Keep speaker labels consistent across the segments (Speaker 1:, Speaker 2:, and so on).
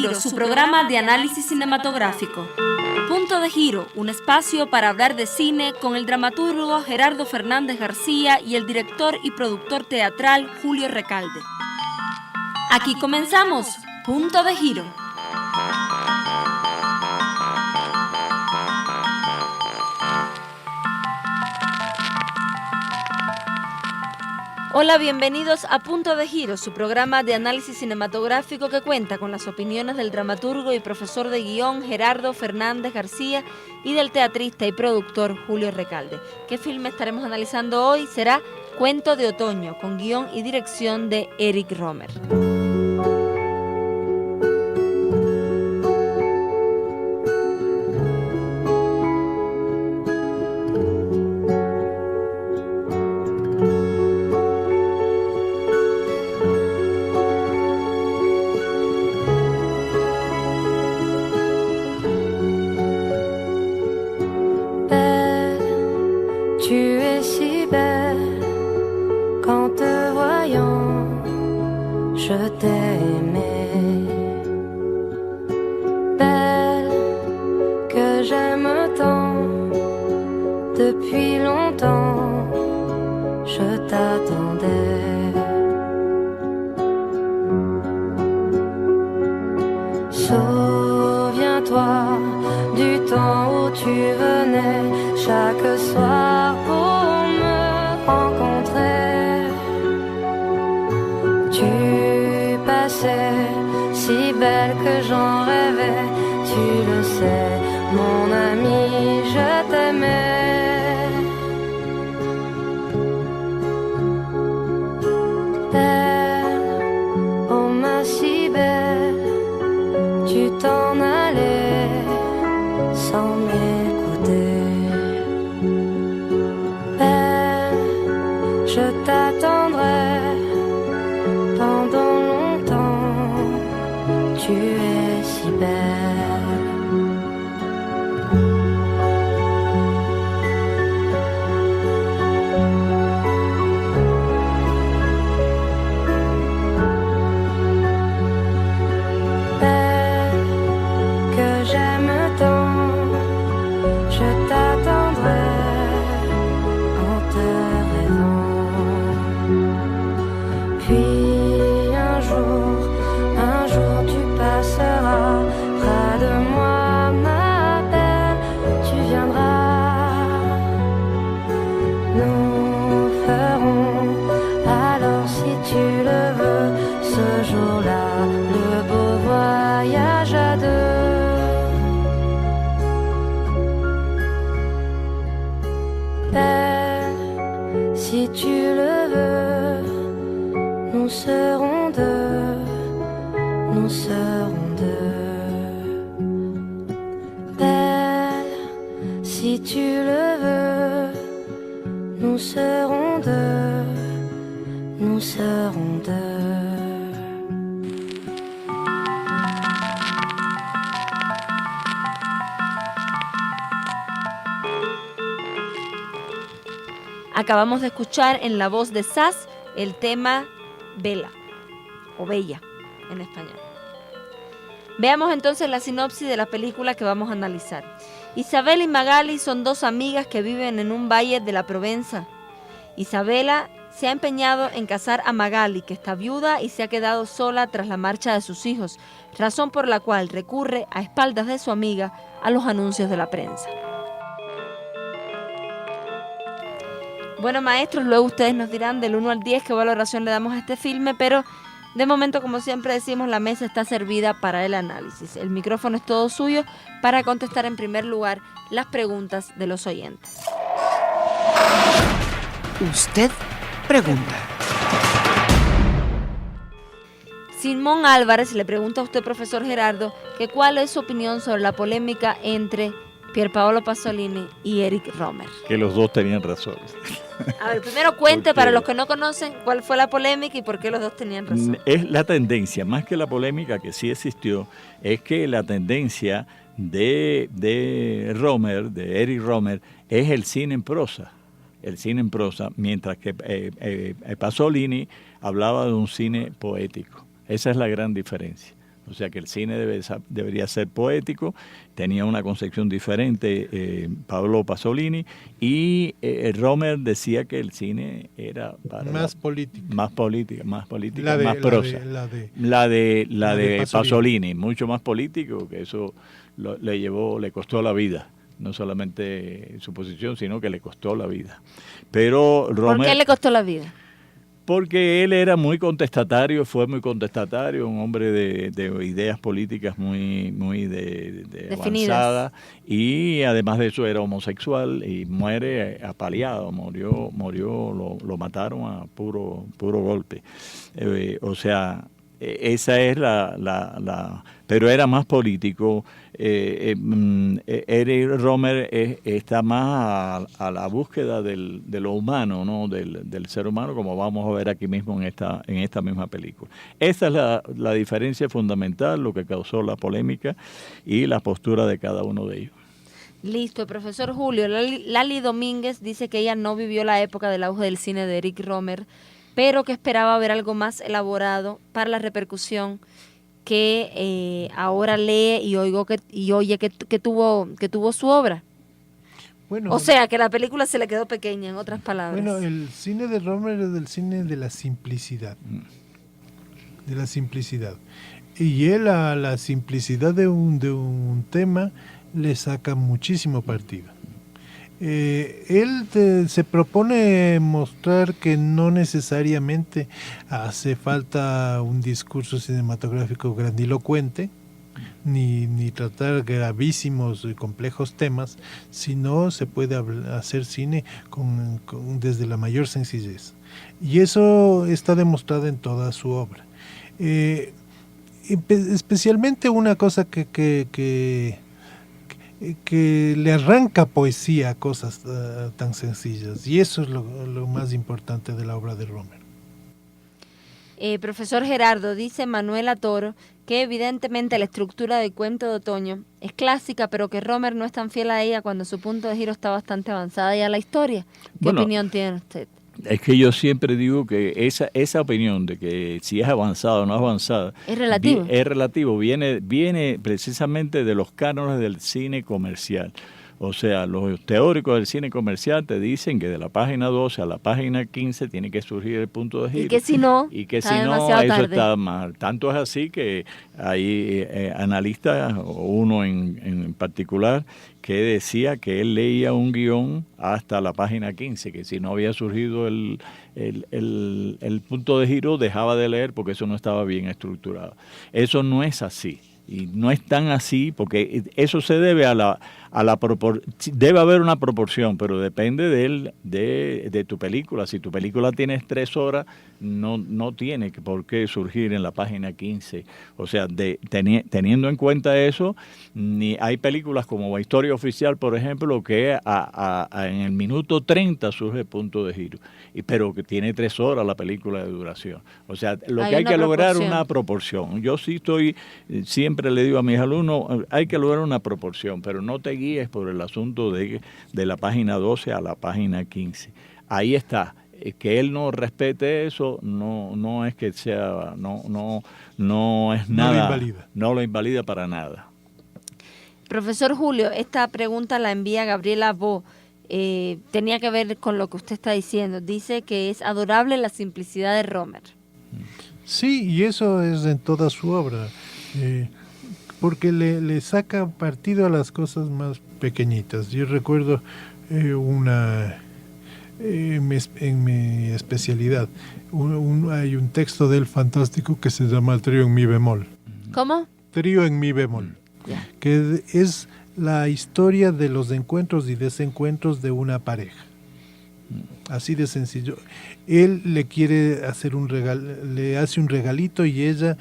Speaker 1: Giro, su programa de análisis cinematográfico. Punto de Giro, un espacio para hablar de cine con el dramaturgo Gerardo Fernández García y el director y productor teatral Julio Recalde. Aquí comenzamos, Punto de Giro. Hola, bienvenidos a Punto de Giro, su programa de análisis cinematográfico que cuenta con las opiniones del dramaturgo y profesor de guión Gerardo Fernández García y del teatrista y productor Julio Recalde. ¿Qué filme estaremos analizando hoy? Será Cuento de Otoño, con guión y dirección de Eric Rohmer. Acabamos de escuchar en la voz de Sass el tema Vela, o Bella en español. Veamos entonces la sinopsis de la película que vamos a analizar. Isabela y Magali son dos amigas que viven en un valle de la Provenza. Isabela se ha empeñado en casar a Magali, que está viuda y se ha quedado sola tras la marcha de sus hijos, razón por la cual recurre a espaldas de su amiga a los anuncios de la prensa. Bueno, maestros, luego ustedes nos dirán del 1 al 10 qué valoración le damos a este filme, pero de momento, como siempre decimos, la mesa está servida para el análisis. El micrófono es todo suyo para contestar en primer lugar las preguntas de los oyentes.
Speaker 2: Usted pregunta.
Speaker 1: Simón Álvarez le pregunta a usted, profesor Gerardo, que cuál es su opinión sobre la polémica entre Pierpaolo Pasolini y Eric Rohmer.
Speaker 3: Que los dos tenían razón.
Speaker 1: A ver, primero cuente para los que no conocen cuál fue la polémica y por qué los dos tenían razón.
Speaker 3: Es la tendencia, más que la polémica que sí existió, es que la tendencia de Rohmer, de Eric Rohmer, es el cine en prosa. Mientras que Pasolini hablaba de un cine poético. Esa es la gran diferencia. O sea que el cine debería ser poético, tenía una concepción diferente Pablo Pasolini, y Romer decía que el cine era para
Speaker 4: más política,
Speaker 3: más prosa. La de Pasolini, mucho más político, que eso le costó la vida. No solamente su posición, sino que le costó la vida. Pero Romer,
Speaker 1: ¿por qué le costó la vida?
Speaker 3: Porque él era muy contestatario, fue muy contestatario, un hombre de ideas políticas muy avanzadas, y además de eso era homosexual y muere apaleado, lo mataron a puro golpe. O sea, esa es pero era más político. Eric Romer está más a la búsqueda de lo humano, ¿no? del ser humano, como vamos a ver aquí mismo en esta misma película. Esa es la diferencia fundamental, lo que causó la polémica y la postura de cada uno de ellos.
Speaker 1: Listo, profesor Julio. Lali Domínguez dice que ella no vivió la época del auge del cine de Eric Romer, pero que esperaba ver algo más elaborado para la repercusión que ahora lee y oye que tuvo su obra.
Speaker 4: Bueno,
Speaker 1: o sea, que la película se le quedó pequeña, en otras palabras.
Speaker 4: Bueno, el cine de Romer es el cine de la simplicidad. De la simplicidad. Y él a la simplicidad de un tema le saca muchísimo partido. Él se propone mostrar que no necesariamente hace falta un discurso cinematográfico grandilocuente, ni tratar gravísimos y complejos temas, sino se puede hacer cine desde la mayor sencillez. Y eso está demostrado en toda su obra. Especialmente una cosa que le arranca poesía a cosas tan sencillas, y eso es lo más importante de la obra de Romer.
Speaker 1: Profesor Gerardo, dice Manuela Toro que evidentemente la estructura del Cuento de Otoño es clásica, pero que Romer no es tan fiel a ella cuando su punto de giro está bastante avanzada ya la historia. ¿Qué opinión tiene usted?
Speaker 3: Es que yo siempre digo que esa opinión de que si es avanzada o no es avanzada
Speaker 1: es relativo.
Speaker 3: Viene precisamente de los cánones del cine comercial. O sea, los teóricos del cine comercial te dicen que de la página 12 a la página 15 tiene que surgir el punto de giro.
Speaker 1: Y que si no,
Speaker 3: eso
Speaker 1: tarde.
Speaker 3: Está mal. Tanto es así que hay analistas, uno en particular, que decía que él leía un guión hasta la página 15, que si no había surgido el punto de giro, dejaba de leer porque eso no estaba bien estructurado. Eso no es así. Y no es tan así, porque eso se debe debe haber una proporción, pero depende de tu película. Si tu película tiene 3 horas, no tiene por qué surgir en la página 15. O sea, teniendo en cuenta eso, ni hay películas como La Historia Oficial, por ejemplo, que en el minuto 30 surge el punto de giro, pero que tiene 3 horas la película de duración. O sea, lo que hay que lograr es una proporción. Yo siempre le digo a mis alumnos, hay que lograr una proporción, pero no te guíes por el asunto de la página 12 a la página 15. Ahí está. Que él no respete eso no es que sea, no es nada, no lo invalida para nada.
Speaker 1: Profesor Julio, esta pregunta la envía Gabriela Bo. Tenía que ver con lo que usted está diciendo. Dice que es adorable la simplicidad de Romer.
Speaker 4: Sí, y eso es en toda su obra, porque le saca partido a las cosas más pequeñitas. Yo recuerdo en mi especialidad, hay un texto de él fantástico que se llama el Trío en Mi bemol.
Speaker 1: ¿Cómo?
Speaker 4: Trío en Mi bemol, que es la historia de los encuentros y desencuentros de una pareja. Así de sencillo. Él le quiere hacer le hace un regalito y ella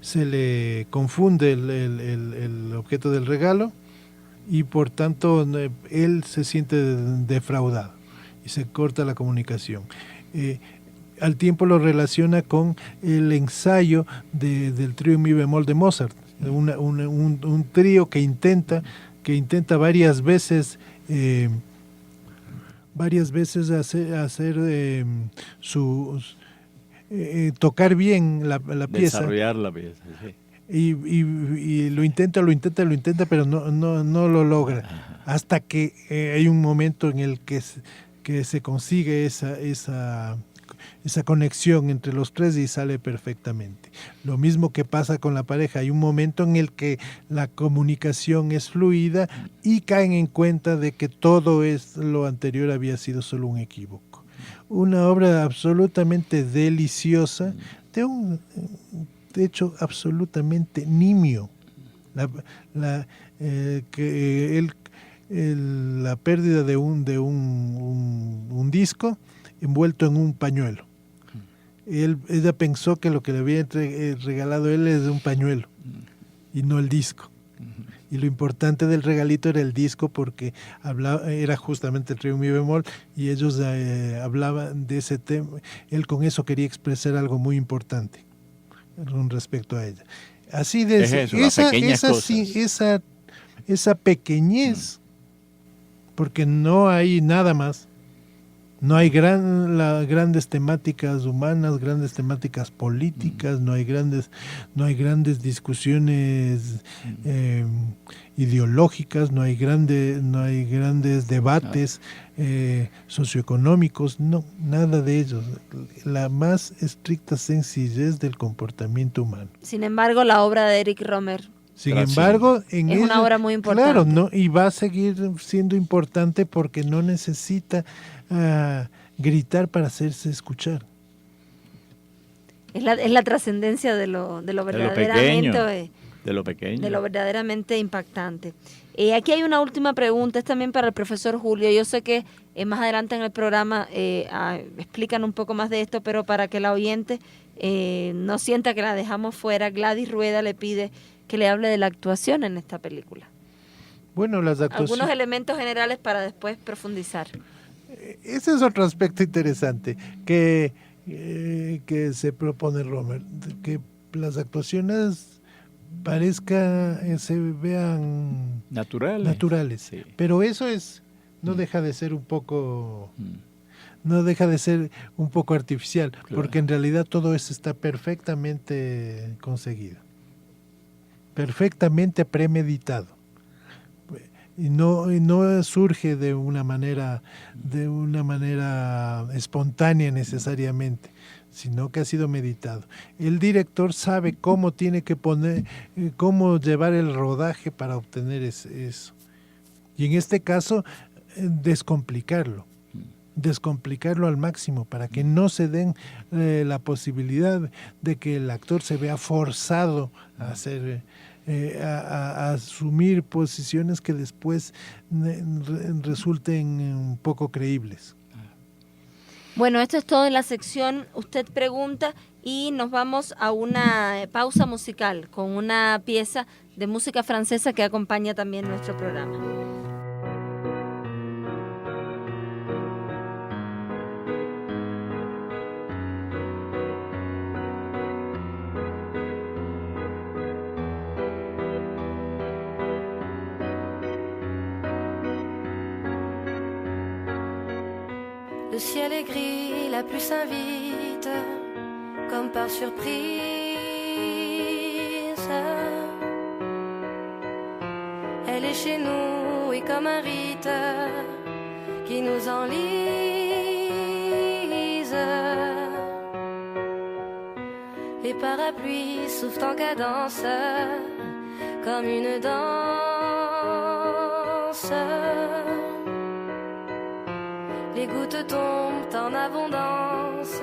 Speaker 4: se le confunde el objeto del regalo y por tanto él se siente defraudado y se corta la comunicación. Al tiempo lo relaciona con el ensayo del trío en Mi bemol de Mozart, un trío que intenta varias veces hacer tocar bien la pieza.
Speaker 3: Desarrollar la pieza, sí.
Speaker 4: y lo intenta, pero no lo logra. Hasta que hay un momento en el que se consigue esa conexión entre los tres y sale perfectamente. Lo mismo que pasa con la pareja. Hay un momento en el que la comunicación es fluida y caen en cuenta de que todo lo anterior había sido solo un equívoco. Una obra absolutamente deliciosa, de hecho absolutamente nimio. La pérdida de un disco envuelto en un pañuelo. Ella pensó que lo que le había regalado él es un pañuelo y no el disco. Y lo importante del regalito era el disco, porque era justamente el trío mi bemol, y ellos hablaban de ese tema. Él con eso quería expresar algo muy importante con respecto a ella. Así de esa pequeñez, porque no hay nada más. No hay grandes temáticas humanas, grandes temáticas políticas, no hay grandes discusiones ideológicas, no hay grandes debates socioeconómicos, no, nada de ello. La más estricta sencillez del comportamiento humano.
Speaker 1: Sin embargo, la obra de Eric Rohmer,
Speaker 4: sin embargo,
Speaker 1: es una obra muy importante.
Speaker 4: Claro, no, y va a seguir siendo importante porque no necesita gritar para hacerse escuchar.
Speaker 1: Es la trascendencia de lo verdaderamente
Speaker 3: de lo
Speaker 1: verdaderamente impactante. Aquí hay una última pregunta, es también para el profesor Julio. Yo sé que más adelante en el programa explican un poco más de esto, pero para que la oyente no sienta que la dejamos fuera, Gladys Rueda le pide que le hable de la actuación en esta película.
Speaker 4: Bueno, las actuaciones...
Speaker 1: Algunos elementos generales para después profundizar.
Speaker 4: Ese es otro aspecto interesante que se propone Rohmer, que las actuaciones se vean naturales.
Speaker 3: Sí.
Speaker 4: Pero eso no deja de ser un poco artificial, claro, porque en realidad todo eso está perfectamente conseguido, perfectamente premeditado. Y no surge de una manera espontánea necesariamente, sino que ha sido meditado. El director sabe cómo tiene que cómo llevar el rodaje para obtener eso. Y en este caso, descomplicarlo al máximo, para que no se den la posibilidad de que el actor se vea forzado a hacer a asumir posiciones que después resulten poco creíbles.
Speaker 1: Bueno, esto es todo en la sección Usted Pregunta, y nos vamos a una pausa musical con una pieza de música francesa que acompaña también nuestro programa.
Speaker 5: Le ciel est gris, la pluie s'invite, comme par surprise. Elle est chez nous et comme un rite qui nous enlise. Les parapluies soufflent en cadence, comme une danse. Les gouttes tombent en abondance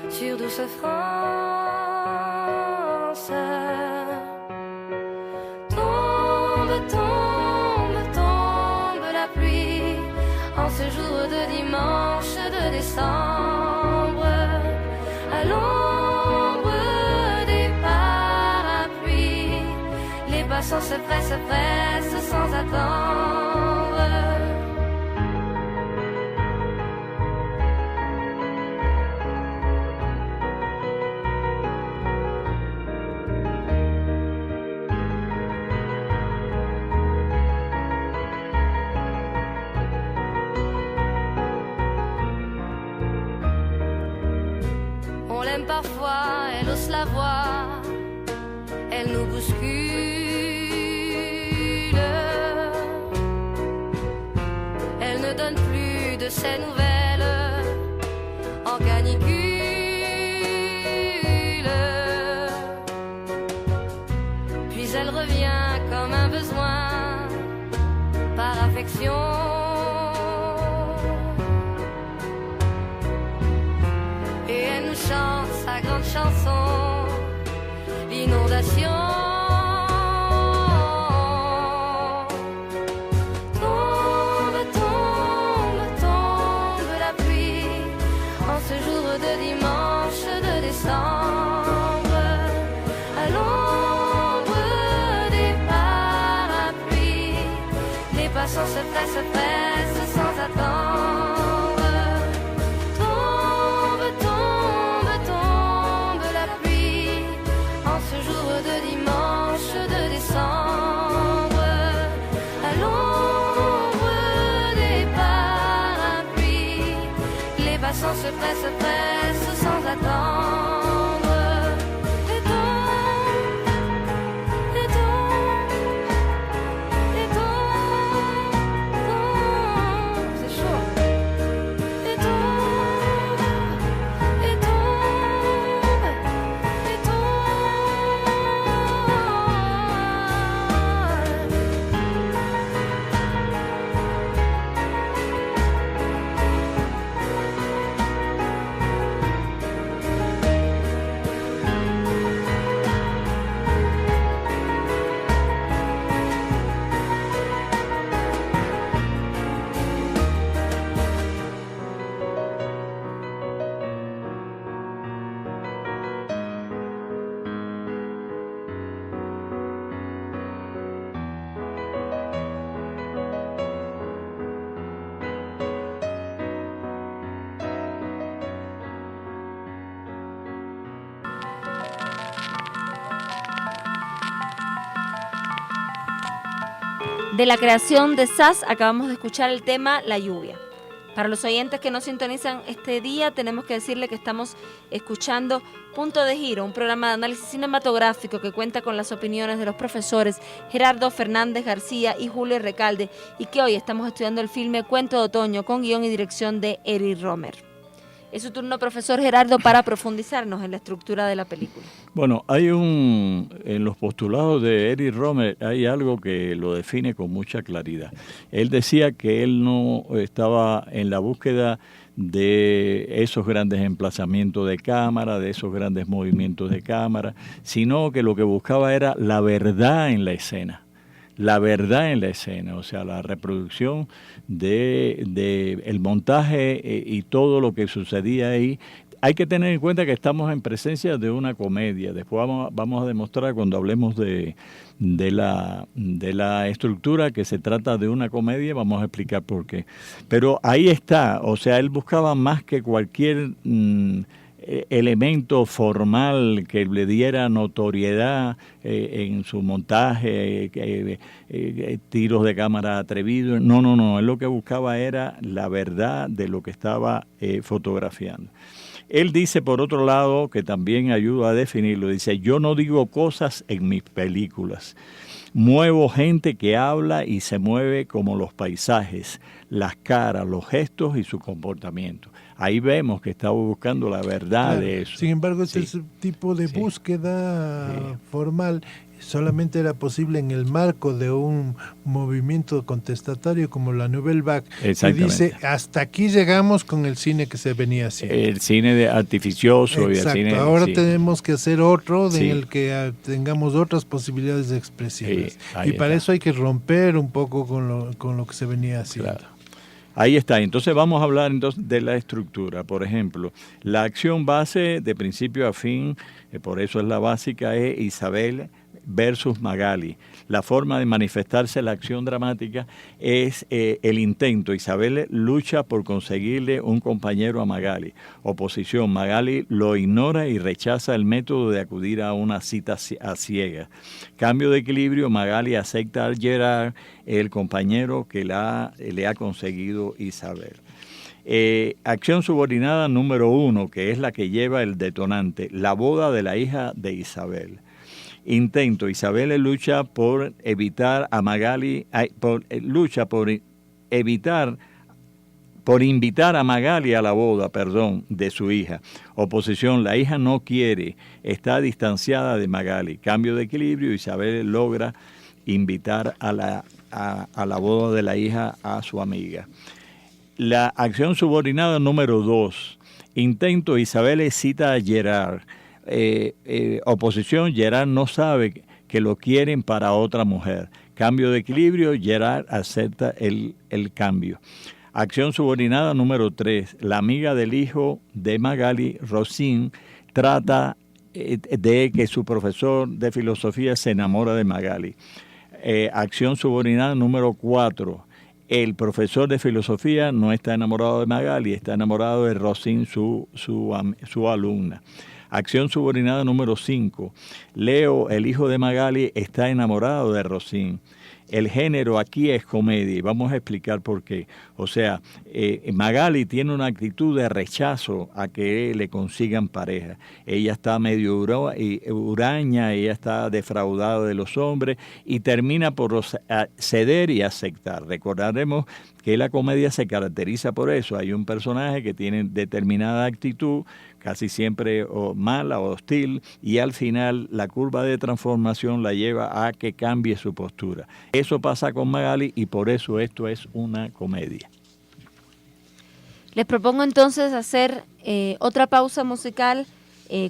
Speaker 5: sur douce France. Tombe, tombe, tombe la pluie en ce jour de dimanche de décembre, à l'ombre des parapluies. Les passants se pressent sans attendre. Parfois, elle hausse la voix, elle nous bouscule. Elle ne donne plus de ses nouvelles en canicule. Puis elle revient comme un besoin par affection. Et elle nous chante sa grande chanson, l'inondation. Tombe, tombe, tombe la pluie en ce jour de dimanche de décembre, à l'ombre des parapluies. Les passants se pressent sans attendre. Tombe, tombe, tombe la pluie en ce jour de dimanche de décembre, à l'ombre des parapluies. Les passants se pressent sans attendre. Et tombe, et tombe, et tombe, tombe, c'est chaud. Et tombe, et tombe, et
Speaker 1: De la creación de Sass acabamos de escuchar el tema La lluvia. Para los oyentes que no sintonizan este día, tenemos que decirle que estamos escuchando Punto de Giro, un programa de análisis cinematográfico que cuenta con las opiniones de los profesores Gerardo Fernández García y Julio Recalde, y que hoy estamos estudiando el filme Cuento de Otoño con guión y dirección de Eric Rohmer. Es su turno, profesor Gerardo, para profundizarnos en la estructura de la película.
Speaker 3: Bueno, en los postulados de Eric Rohmer hay algo que lo define con mucha claridad. Él decía que él no estaba en la búsqueda de esos grandes emplazamientos de cámara, de esos grandes movimientos de cámara, sino que lo que buscaba era la verdad en la escena. La verdad en la escena, o sea, la reproducción de el montaje y todo lo que sucedía ahí. Hay que tener en cuenta que estamos en presencia de una comedia. Después vamos a demostrar cuando hablemos de la estructura que se trata de una comedia, vamos a explicar por qué. Pero ahí está, o sea, él buscaba más que cualquier elemento formal que le diera notoriedad en su montaje, tiros de cámara atrevidos. No, él lo que buscaba era la verdad de lo que estaba fotografiando. Él dice, por otro lado, que también ayuda a definirlo, dice, yo no digo cosas en mis películas, muevo gente que habla y se mueve como los paisajes, las caras, los gestos y su comportamiento. Ahí vemos que estaba buscando la verdad de eso.
Speaker 4: Sin embargo, ese tipo de búsqueda formal solamente era posible en el marco de un movimiento contestatario como la Nouvelle Vague, que dice, hasta aquí llegamos con el cine que se venía haciendo.
Speaker 3: El cine artificioso.
Speaker 4: Exacto.
Speaker 3: Y el cine,
Speaker 4: ahora tenemos que hacer otro en el que tengamos otras posibilidades expresivas. Y para eso hay que romper un poco con lo que se venía haciendo.
Speaker 3: Claro. Ahí está. Entonces vamos a hablar entonces de la estructura. Por ejemplo, la acción base de principio a fin, por eso es la básica, es Isabel versus Magali. La forma de manifestarse la acción dramática es el intento. Isabel lucha por conseguirle un compañero a Magali. Oposición. Magali lo ignora y rechaza el método de acudir a una cita a ciegas. Cambio de equilibrio. Magali acepta a Gerard, el compañero que le ha conseguido Isabel. Acción subordinada número 1, que es la que lleva el detonante, la boda de la hija de Isabel. Intento. Isabel lucha por evitar a Magali, lucha por evitar, por invitar a Magali a la boda, de su hija. Oposición, la hija no quiere, está distanciada de Magali. Cambio de equilibrio, Isabel logra invitar a la boda de la hija a su amiga. La acción subordinada número 2. Intento, Isabel cita a Gerard. Oposición, Gerard no sabe que lo quieren para otra mujer. Cambio de equilibrio, Gerard acepta el cambio. Acción subordinada número 3. La amiga del hijo de Magali, Rosine, trata de que su profesor de filosofía se enamora de Magali. Acción subordinada número 4. El profesor de filosofía no está enamorado de Magali, está enamorado de Rosine, su alumna. Acción subordinada número 5. Leo, el hijo de Magali, está enamorado de Rosine. El género aquí es comedia y vamos a explicar por qué. O sea, Magali tiene una actitud de rechazo a que le consigan pareja. Ella está medio huraña, ella está defraudada de los hombres y termina por ceder y aceptar. Recordaremos que la comedia se caracteriza por eso. Hay un personaje que tiene determinada actitud, casi siempre mala o hostil, y al final la curva de transformación la lleva a que cambie su postura. Eso pasa con Magali y por eso esto es una comedia.
Speaker 1: Les propongo entonces hacer otra pausa musical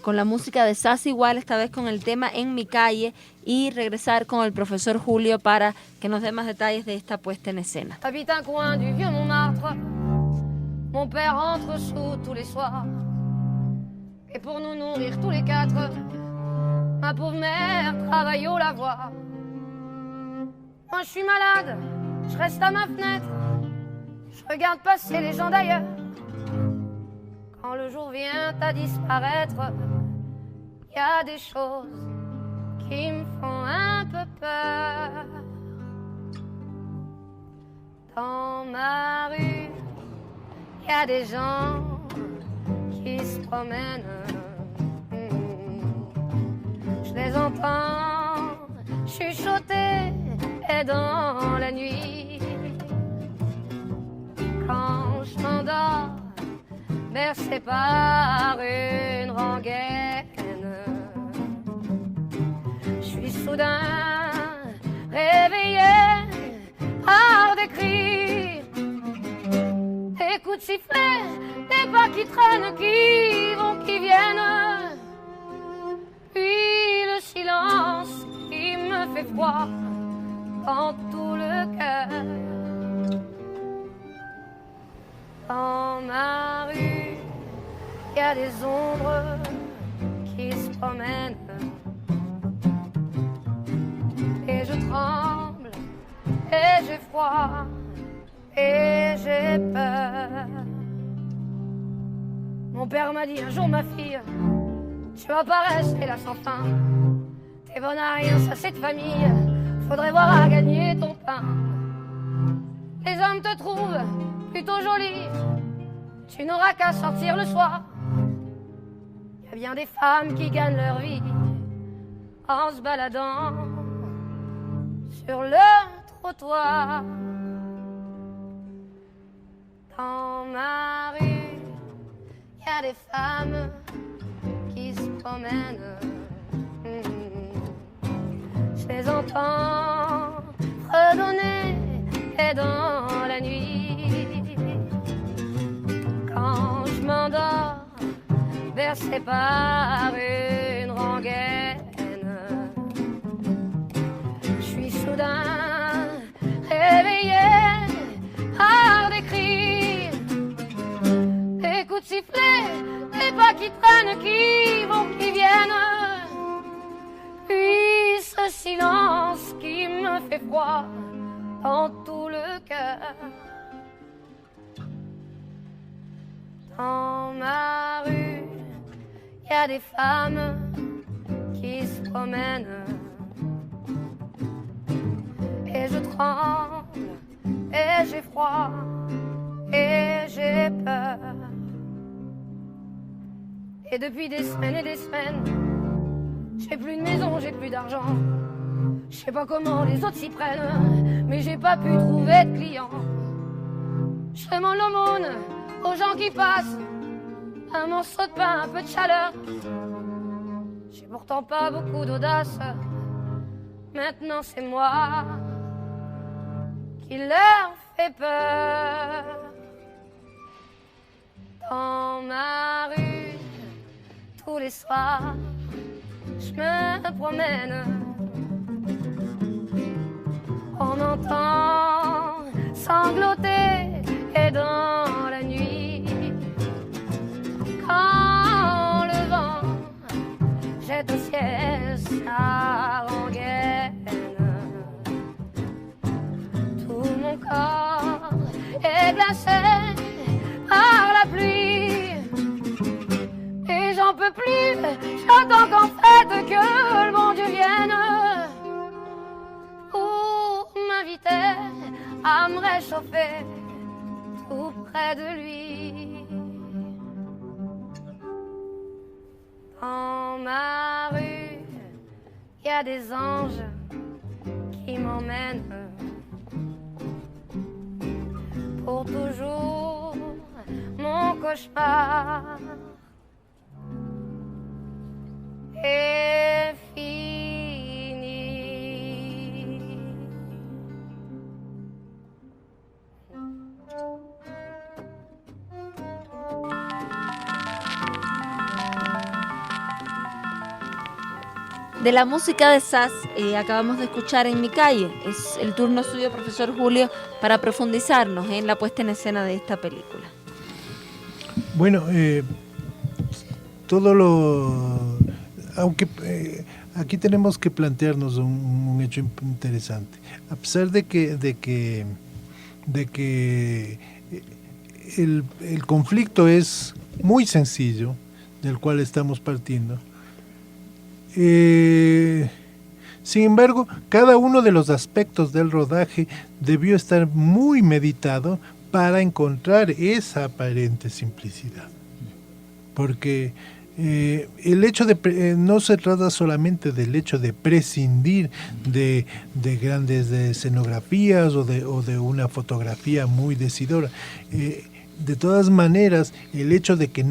Speaker 1: con la música de Sass igual, esta vez con el tema En mi calle, y regresar con el profesor Julio para que nos dé más detalles de esta puesta en escena.
Speaker 5: Habite un coin du vieux Montmartre, mon père entre sous tous les soirs. Et pour nous nourrir tous les 4, ma pauvre mère travaille au lavoir. Moi je suis malade, je reste à ma fenêtre, je regarde passer les gens d'ailleurs. Quand le jour vient à disparaître, y a des choses qui me font un peu peur. Dans ma rue, y a des gens qui se promènent. Je les entends chuchoter et dans la nuit. Quand je m'endors, bercé par une rengaine, je suis soudain réveillé par des cris, des coups de sifflet, des pas qui traînent, qui vont, qui viennent, puis le silence qui me fait froid dans tout le cœur. Dans ma rue, y a des ombres qui se promènent et je tremble et j'ai froid et j'ai peur. Mon père m'a dit un jour, ma fille, tu vas pas rester là sans fin. T'es bonne à rien, ça c'est de famille, faudrait voir à gagner ton pain. Les hommes te trouvent plutôt jolie, tu n'auras qu'à sortir le soir. Y a bien des femmes qui gagnent leur vie en se baladant sur le trottoir. Dans ma rue, y a des femmes qui se promènent. Je les entends fredonner et dans la nuit. Quand je m'endors, bercé par une rengaine, je suis soudain réveillé par des cris, des coups de sifflet, des pas qui traînent, qui vont, qui viennent, puis ce silence qui me fait froid dans tout le cœur. Dans ma rue, y a des femmes qui se promènent et je tremble et j'ai froid et j'ai peur. Et depuis des semaines, J'ai plus de maison, j'ai plus d'argent. Je sais pas comment les autres s'y prennent, mais j'ai pas pu trouver de clients. Je demande l'aumône aux gens qui passent, un morceau de pain, un peu de chaleur. J'ai pourtant pas beaucoup d'audace. Maintenant c'est moi qui leur fait peur. Dans ma rue, tous les soirs, je me promène. On entend sangloter et dans la nuit, quand le vent jette au ciel sa rengaine, tout mon corps est glacé par la pluie et j'en peux plus. J'attends qu'en fait que le bon Dieu vienne pour m'inviter à me réchauffer tout près de lui. Dans ma rue, il y a des anges qui m'emmènent pour toujours mon cauchemar est fini.
Speaker 1: De la música de Sass acabamos de escuchar En mi calle. Es el turno suyo, profesor Julio, para profundizarnos en la puesta en escena de esta película.
Speaker 4: Bueno, aunque aquí tenemos que plantearnos un hecho interesante. A pesar de que el conflicto es muy sencillo, del cual estamos partiendo, sin embargo, cada uno de los aspectos del rodaje debió estar muy meditado para encontrar esa aparente simplicidad. Porque el hecho de no se trata solamente del hecho de prescindir de grandes escenografías o de una fotografía muy decidora. De todas maneras, el hecho de que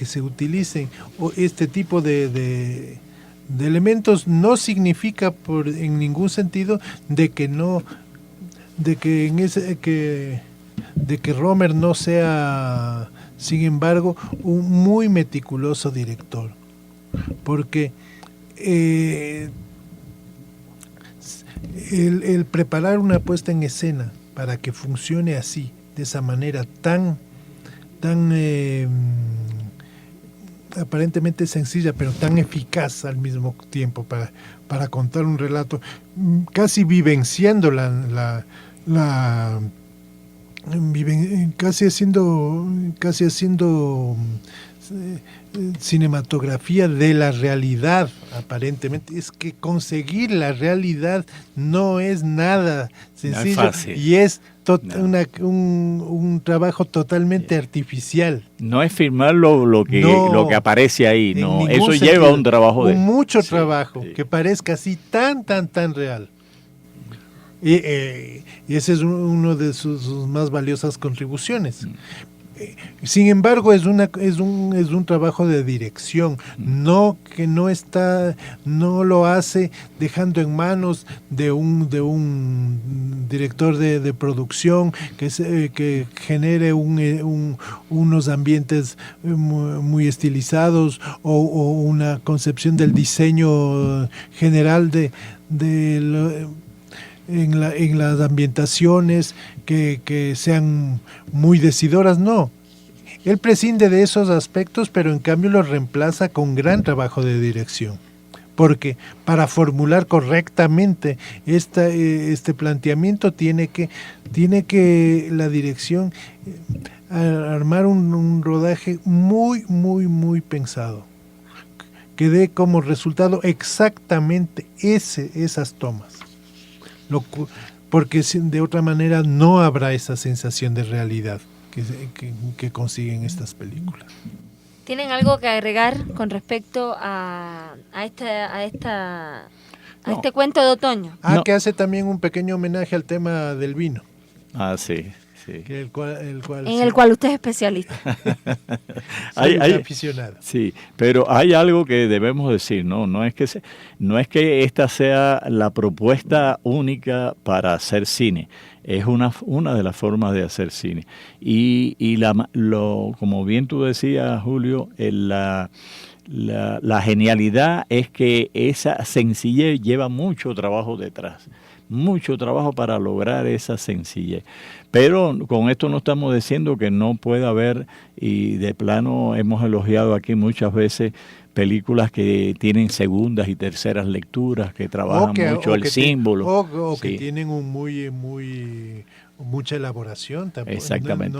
Speaker 4: se utilicen este tipo de elementos no significa en ningún sentido de que Rohmer no sea, sin embargo, un muy meticuloso director, porque el preparar una puesta en escena para que funcione así, de esa manera tan aparentemente sencilla, pero tan eficaz al mismo tiempo para contar un relato, casi vivenciando casi haciendo cinematografía de la realidad. Aparentemente es que conseguir la realidad no es nada sencillo, no es fácil. Y es un trabajo totalmente artificial.
Speaker 3: No es filmar lo que aparece ahí, no. Eso
Speaker 4: sentido.
Speaker 3: Lleva un trabajo
Speaker 4: mucho trabajo, que parezca así tan real. Y ese es uno de sus más valiosas contribuciones. Sin embargo, es un trabajo de dirección, no lo hace dejando en manos de un director de producción que genere unos ambientes muy estilizados o una concepción del diseño general en las ambientaciones que sean muy decidoras. No, él prescinde de esos aspectos, pero en cambio los reemplaza con gran trabajo de dirección, porque para formular correctamente este planteamiento tiene que la dirección armar un rodaje muy pensado, que dé como resultado exactamente esas tomas. Porque de otra manera no habrá esa sensación de realidad que consiguen estas películas.
Speaker 1: ¿Tienen algo que agregar con respecto a
Speaker 3: No.
Speaker 1: este cuento de otoño?
Speaker 3: No.
Speaker 4: Que hace también un pequeño homenaje al tema del vino,
Speaker 3: Ah, sí, sí.
Speaker 4: que el cual
Speaker 1: En el cual usted es especialista.
Speaker 4: soy un
Speaker 3: Hay-
Speaker 4: aficionado.
Speaker 3: Sí, pero hay algo que debemos decir, ¿no? No es que esta sea la propuesta única para hacer cine, es una de las formas de hacer cine. Y como bien tú decías, Julio, la genialidad es que esa sencillez lleva mucho trabajo detrás, mucho trabajo para lograr esa sencillez. Pero con esto no estamos diciendo que no pueda haber, y de plano hemos elogiado aquí muchas veces películas que tienen segundas y terceras lecturas, que trabajan mucho el símbolo.
Speaker 4: O que
Speaker 3: Sí.
Speaker 4: tienen mucha elaboración tampoco.
Speaker 3: Exactamente.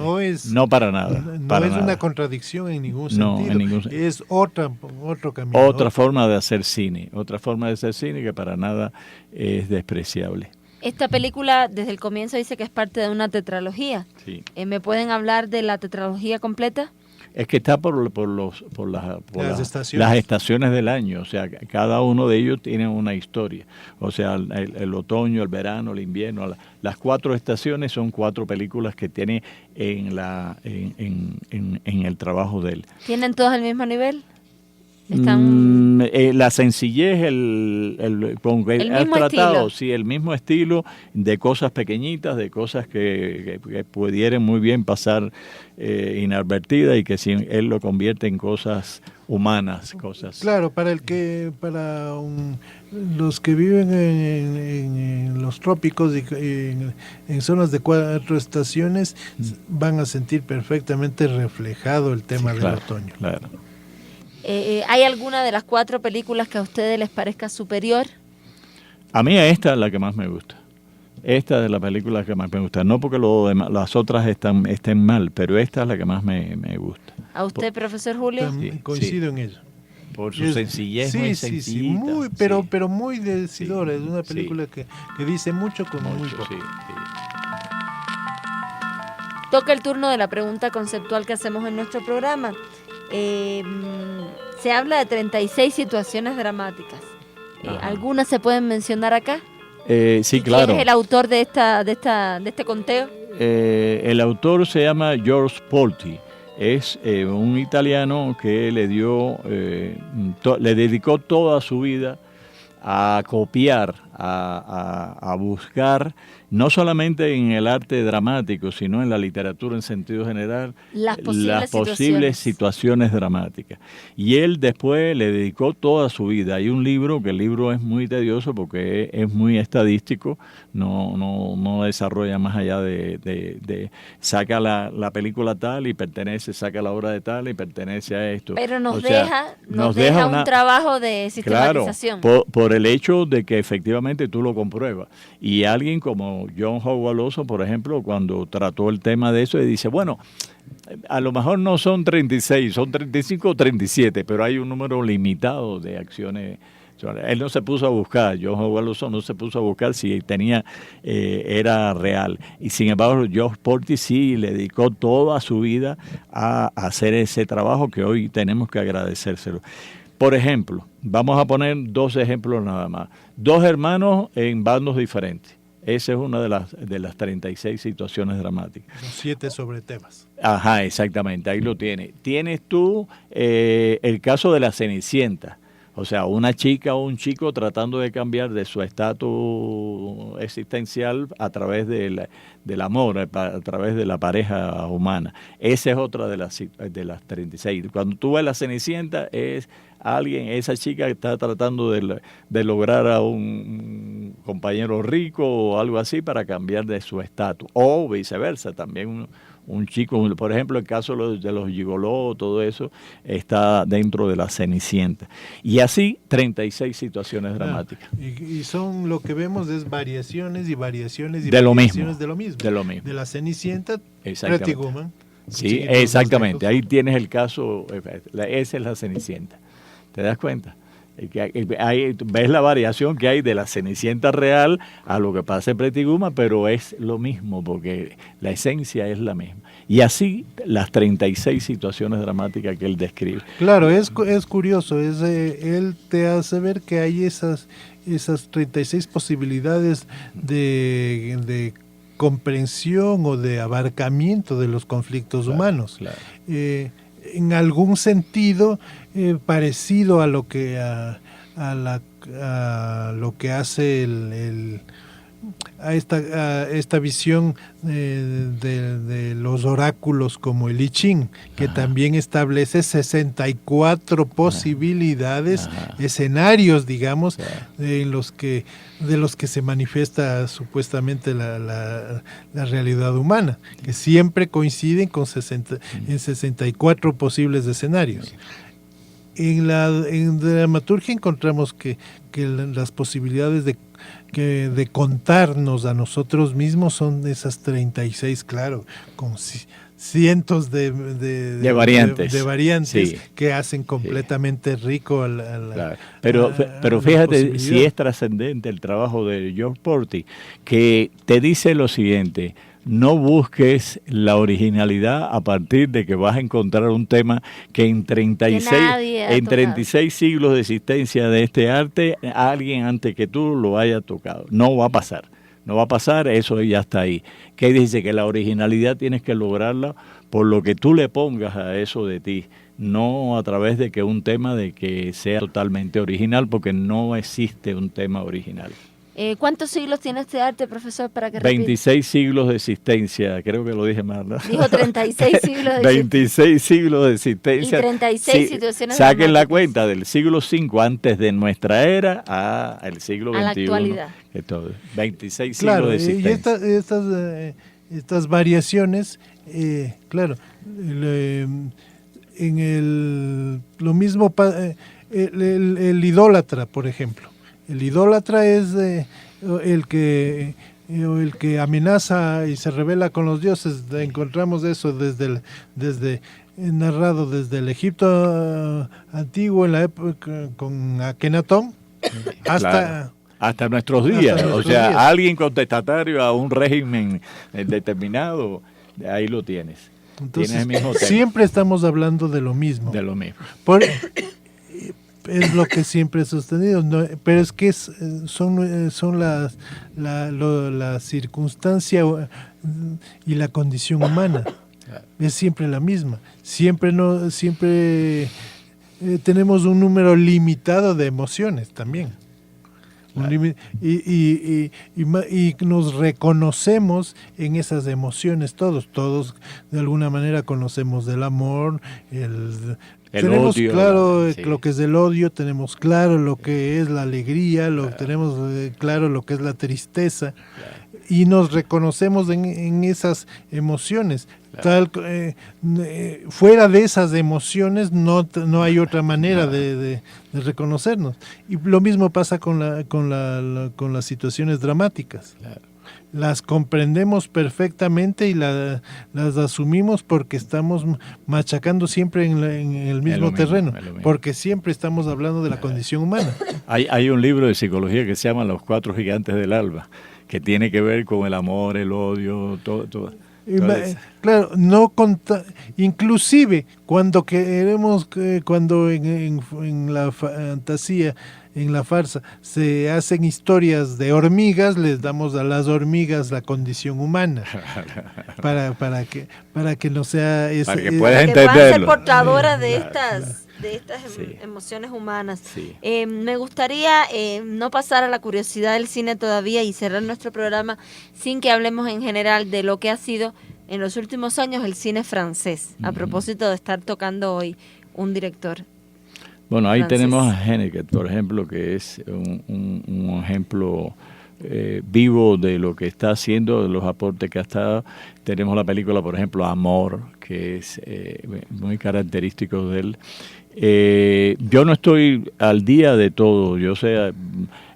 Speaker 4: No
Speaker 3: para nada.
Speaker 4: No
Speaker 3: para
Speaker 4: es
Speaker 3: nada.
Speaker 4: una contradicción en ningún
Speaker 3: No,
Speaker 4: sentido.
Speaker 3: en ningún sen-
Speaker 4: Es otro camino.
Speaker 3: Otra forma de hacer cine, que para nada es despreciable.
Speaker 1: Esta película desde el comienzo dice que es parte de una tetralogía.
Speaker 3: Sí.
Speaker 1: ¿Me pueden hablar de la tetralogía completa?
Speaker 3: Es que está por las estaciones del año, o sea, cada uno de ellos tiene una historia. O sea, el otoño, el verano, el invierno, las 4 estaciones son 4 películas que tiene en el trabajo de él.
Speaker 1: ¿Tienen todos el mismo nivel? Están...
Speaker 3: La sencillez, con que
Speaker 1: El
Speaker 3: has
Speaker 1: mismo
Speaker 3: tratado,
Speaker 1: estilo.
Speaker 3: sí, el mismo estilo de cosas pequeñitas, de cosas que pudieran muy bien pasar inadvertidas y que si él lo convierte en cosas humanas, cosas.
Speaker 4: Claro, los que viven en los trópicos y en zonas de 4 estaciones van a sentir perfectamente reflejado el tema
Speaker 3: Sí,
Speaker 4: del
Speaker 3: claro,
Speaker 4: otoño.
Speaker 3: Claro.
Speaker 1: ¿Hay alguna de las 4 películas que a ustedes les parezca superior?
Speaker 3: A mí esta es la que más me gusta. Esta es la película que más me gusta. No porque las otras estén mal, pero esta es la que más me gusta.
Speaker 1: ¿A usted, profesor Julio?
Speaker 3: Sí,
Speaker 4: Coincido en ello.
Speaker 3: Por su sencillez,
Speaker 4: sí,
Speaker 3: muy
Speaker 4: sí,
Speaker 3: sencillita.
Speaker 4: muy, pero muy decidora.
Speaker 3: Sí,
Speaker 4: Es una película que dice mucho con muy
Speaker 3: mucho,
Speaker 4: poco.
Speaker 3: sí.
Speaker 1: Toca el turno de la pregunta conceptual que hacemos en nuestro programa. Se habla de 36 situaciones dramáticas.
Speaker 3: Ajá.
Speaker 1: ¿Algunas se pueden mencionar acá?
Speaker 3: Sí, claro.
Speaker 1: ¿Quién es el autor de este conteo?
Speaker 3: El autor se llama George Polti. Es un italiano que le dedicó toda su vida a copiar, a buscar, no solamente en el arte dramático, sino en la literatura en sentido general,
Speaker 1: Las posibles
Speaker 3: situaciones dramáticas. Y él después le dedicó toda su vida. Hay un libro, que el libro es muy tedioso porque es muy estadístico, no desarrolla más allá de saca la película tal y saca la obra de tal y pertenece a esto.
Speaker 1: Pero nos
Speaker 3: O sea,
Speaker 1: deja un trabajo de sistematización.
Speaker 3: Claro, por el hecho de que efectivamente tú lo compruebas. Y alguien como John Howard Lawson, por ejemplo, cuando trató el tema de eso, dice, bueno, a lo mejor no son 36, son 35 o 37, pero hay un número limitado de acciones. Él no se puso a buscar, John Howard Lawson no se puso a buscar si era real. Y sin embargo, George Polti sí le dedicó toda su vida a hacer ese trabajo que hoy tenemos que agradecérselo. Por ejemplo, vamos a poner 2 ejemplos nada más. 2 hermanos en bandos diferentes. Esa es una de las 36 situaciones dramáticas.
Speaker 4: 7 sobre temas.
Speaker 3: Ajá, exactamente, ahí lo tienes. Tienes tú el caso de la Cenicienta. O sea, una chica o un chico tratando de cambiar de su estatus existencial a través del amor, a través de la pareja humana. Esa es otra de las 36. Cuando tú ves la Cenicienta, es esa chica que está tratando de lograr a un compañero rico o algo así para cambiar de su estatus. O viceversa, también un chico, por ejemplo, el caso de los gigolós, todo eso está dentro de la Cenicienta. Y así 36 situaciones dramáticas.
Speaker 4: Y son, lo que vemos es variaciones y variaciones y
Speaker 3: De lo
Speaker 4: variaciones
Speaker 3: mismo.
Speaker 4: de lo mismo. De la Cenicienta,
Speaker 3: Exactamente.
Speaker 4: Pretty Woman.
Speaker 3: Sí, exactamente. Ahí tienes el caso, esa es la Cenicienta. ¿Te das cuenta? Ves la variación que hay de la Cenicienta real a lo que pasa en Pretty Woman, pero es lo mismo porque la esencia es la misma. Y así las 36 situaciones dramáticas que él describe.
Speaker 4: Claro, es curioso, él te hace ver que hay esas 36 posibilidades de comprensión o de abarcamiento de los conflictos humanos. Claro. En algún sentido parecido a lo que a lo que hace a esta visión de los oráculos como el I Ching, que también establece 64 posibilidades, escenarios, digamos, de los que se manifiesta supuestamente la realidad humana, que siempre coinciden en 64 posibles escenarios. En dramaturgia encontramos que las posibilidades de contarnos a nosotros mismos son esas 36, claro, con cientos de variantes, sí, que hacen completamente rico
Speaker 3: claro. Pero fíjate si es trascendente el trabajo de George Porty, que te dice lo siguiente: no busques la originalidad a partir de que vas a encontrar un tema que en 36 siglos de existencia de este arte, alguien antes que tú lo haya tocado. No va a pasar. No va a pasar, eso ya está ahí. Que dice que la originalidad tienes que lograrla por lo que tú le pongas a eso de ti, no a través de que un tema de que sea totalmente original, porque no existe un tema original.
Speaker 1: ¿Cuántos siglos tiene este arte, profesor, para que
Speaker 3: 26 siglos de existencia, creo que lo dije mal, ¿no?
Speaker 1: Dijo 36 siglos de
Speaker 3: 26 siglos de existencia.
Speaker 1: Y 36 situaciones
Speaker 3: saquen la cuenta del siglo V antes de nuestra era al siglo XXI.
Speaker 1: A la actualidad.
Speaker 3: 26
Speaker 4: claro,
Speaker 3: siglos de existencia.
Speaker 4: Y estas variaciones, claro, lo mismo, el idólatra, por ejemplo. El idólatra es el que amenaza y se rebela con los dioses. Encontramos eso narrado desde el Egipto antiguo en la época con Akenatón
Speaker 3: hasta nuestros días. Alguien contestatario a un régimen determinado, ahí lo tienes.
Speaker 4: Entonces,
Speaker 3: tienes el mismo tema.
Speaker 4: Siempre estamos hablando de lo mismo.
Speaker 3: De lo mismo.
Speaker 4: Es lo que siempre he sostenido, ¿no? Pero es que son la circunstancia y la condición humana. Es siempre la misma. Siempre tenemos un número limitado de emociones también. Y nos reconocemos en esas emociones todos de alguna manera conocemos del amor, tenemos
Speaker 3: odio,
Speaker 4: claro lo que es el odio, tenemos claro lo que es la alegría, tenemos claro lo que es la tristeza, y nos reconocemos en esas emociones. Fuera de esas emociones no hay otra manera de reconocernos. Y lo mismo pasa con las situaciones dramáticas. Las comprendemos perfectamente y las asumimos porque estamos machacando siempre en el mismo terreno, porque siempre estamos hablando de la condición humana.
Speaker 3: Hay un libro de psicología que se llama Los 4 gigantes del alba, que tiene que ver con el amor, el odio, todo.
Speaker 4: Claro, inclusive cuando queremos, cuando en la fantasía, en la farsa, se hacen historias de hormigas, les damos a las hormigas la condición humana para que no sea
Speaker 3: para que puedas entenderlo.
Speaker 1: Que puedan ser portadoras de estas emociones humanas.
Speaker 3: Sí.
Speaker 1: Me gustaría no pasar a la curiosidad del cine todavía y cerrar nuestro programa sin que hablemos en general de lo que ha sido en los últimos años el cine francés, a propósito de estar tocando hoy un director.
Speaker 3: Bueno, ahí
Speaker 1: francés.
Speaker 3: tenemos a Haneke, por ejemplo, que es un ejemplo vivo de lo que está haciendo, de los aportes que ha estado. Tenemos la película, por ejemplo, Amor, que es muy característico de él. Yo no estoy al día de todo,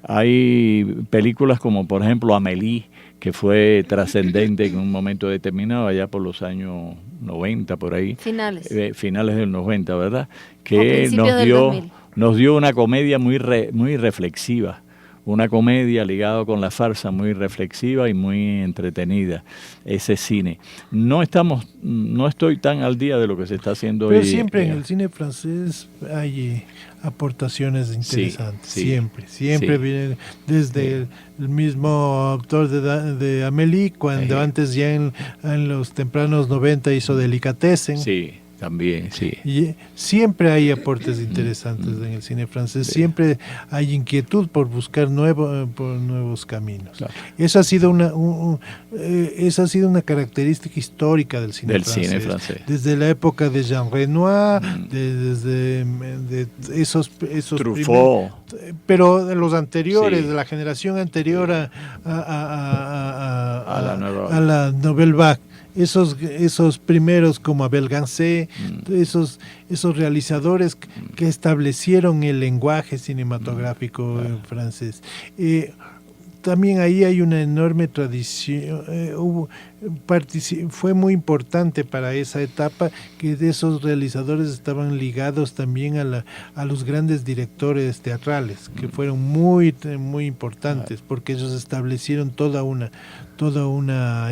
Speaker 3: hay películas como, por ejemplo, Amélie, que fue trascendente en un momento determinado, allá por los años 90, por ahí. Finales del 90, ¿verdad? Que nos dio una comedia muy reflexiva. Una comedia ligada con la farsa, muy reflexiva y muy entretenida, ese cine. No estoy tan al día de lo que se está haciendo hoy.
Speaker 4: Pero siempre en el cine francés hay aportaciones interesantes,
Speaker 3: sí,
Speaker 4: siempre viene desde el mismo autor de Amélie, cuando antes ya en los tempranos 90 hizo Delicatessen.
Speaker 3: Sí. También, sí.
Speaker 4: Y siempre hay aportes interesantes en el cine francés, siempre hay inquietud por buscar nuevos caminos. Claro. Eso ha sido una característica histórica del cine francés. Desde la época de Jean Renoir, desde esos
Speaker 3: Truffaut.
Speaker 4: Pero de los anteriores, de la generación anterior a la Nouvelle Vague. Esos primeros como Abel Gance, esos realizadores que establecieron el lenguaje cinematográfico francés. También ahí hay una enorme tradición, fue muy importante para esa etapa que esos realizadores estaban ligados también a los grandes directores teatrales, que fueron muy, muy importantes, porque ellos establecieron toda una